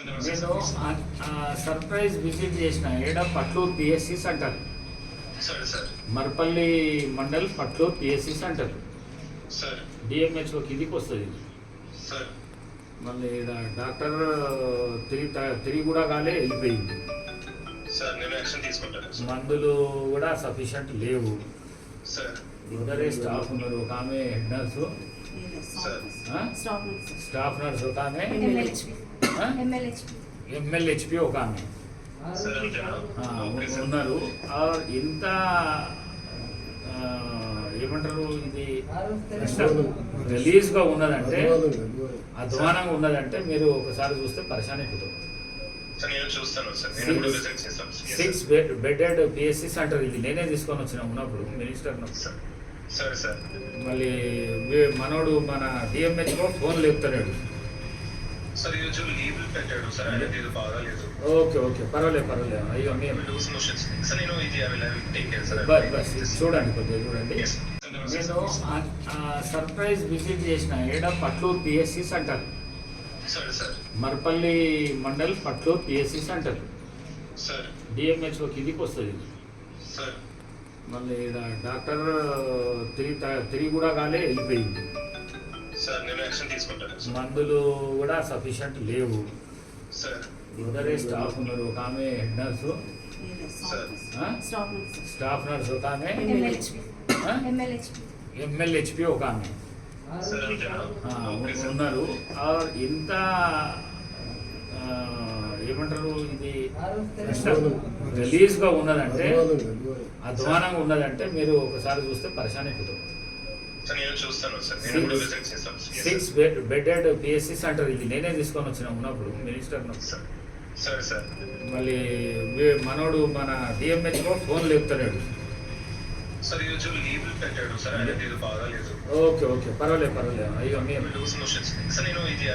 నేను surprise visit చేసిన ఏడ పట్లూరు పిఎస్సి సెంటర్, సరే sir. Marpalli mandal Patluru PSC centre sir. DMHO కిందికి వస్తుంది. సార్. మళ్ళీ ఈడ డాక్టర్ తిరిగి కూడా కాలే వెళ్ళిపోయింది. సార్ నేను యాక్షన్ తీసుకుంటాను సార్. మందులు కూడా సఫిషియంట్ లేవు. సార్. ఇద్దరే స్టాఫ్ ఉన్నారు, ఒక ఆమె హెడ్ నర్సు, స్టాఫ్ నర్స్ ఒక ఆమె, ఎంఎల్హెచ్పి ఒక ఆమె సార్ అంతేనా? Okay sir. ఉన్నారు. ఇంత ఏమంటారు, ఇది రిలీజ్గా ఉన్నదంటే, అధ్వానంగా ఉన్నదంటే మీరు ఒకసారి చూస్తే పరిశాన్ అయిపోతారు. సార్ నేను చూస్తాను సార్. నేను కూడా విజిట్ చేస్తాను సార్. 6 బెడెడ్ పిఎస్సి సెంటర్ ఇది నేనే తీసుకొని వచ్చిన ఉన్నప్పుడు మినిస్టర్. సార్. సరే సార్. మళ్ళీ మనోడు మన డిఎంహెచ్ఓ ఫోన్ లేపుతున్నాడు. సార్ ఈరోజు లీవ్ పెట్టాడు సార్. ఆయనకి ఇది బాగాలేదు. ఓకే ఓకే, పర్వాలేదు. అయ్యో మేము లూజ్ మోషన్స్ సార్. నేను ఇది టేక్ కేర్ సార్. బస్ చూడండి, కొద్దిగా చూడండి. నేను సర్ప్రైజ్ విజిట్ చేసిన ఏడ పట్లూరు పిఎస్సి సెంటర్, సరే sir. Marpalli mandal Patluru PSC centre sir. DMHO కిందికి వస్తుంది. సార్. మళ్ళీ ఈడ డాక్టర్ తిరిగి కూడా కాలే వెళ్ళిపోయింది. సార్ నేను యాక్షన్ తీసుకుంటాను సార్. మందులు కూడా సఫిషియంట్ లేవు. సార్. ఇద్దరే స్టాఫ్ ఉన్నారు, ఒక ఆమె head nurse, sir. Staff nurse ఒక ఆమె, ఎంఎల్హెచ్పి ఒక ఆమె సార్ అంతేనా? Okay sir. ఉన్నారు. ఇంత ఏమంటారు, ఇది రిలీజ్గా ఉన్నదంటే, అధ్వానంగా ఉన్నదంటే మీరు ఒకసారి చూస్తే పరిశాన్ అయిపోతారు. సార్ నేను చూస్తాను సార్. నేను కూడా విజిట్ చేస్తాను సార్. 6 బెడెడ్ పిఎస్సి సెంటర్ ఇది నేనే తీసుకొని వచ్చిన ఉన్నప్పుడు మినిస్టర్. సార్. సరే సార్. మళ్ళీ మనోడు మన డిఎంహెచ్ఓ ఫోన్ లేపుతున్నాడు. సార్ ఈరోజు లీవ్ పెట్టాడు సార్. ఆయనకి ఇది బాగాలేదు. ఓకే ఓకే, పర్వాలేదు. అయ్యో మేము లూజ్ మోషన్స్ సార్. నేను ఇది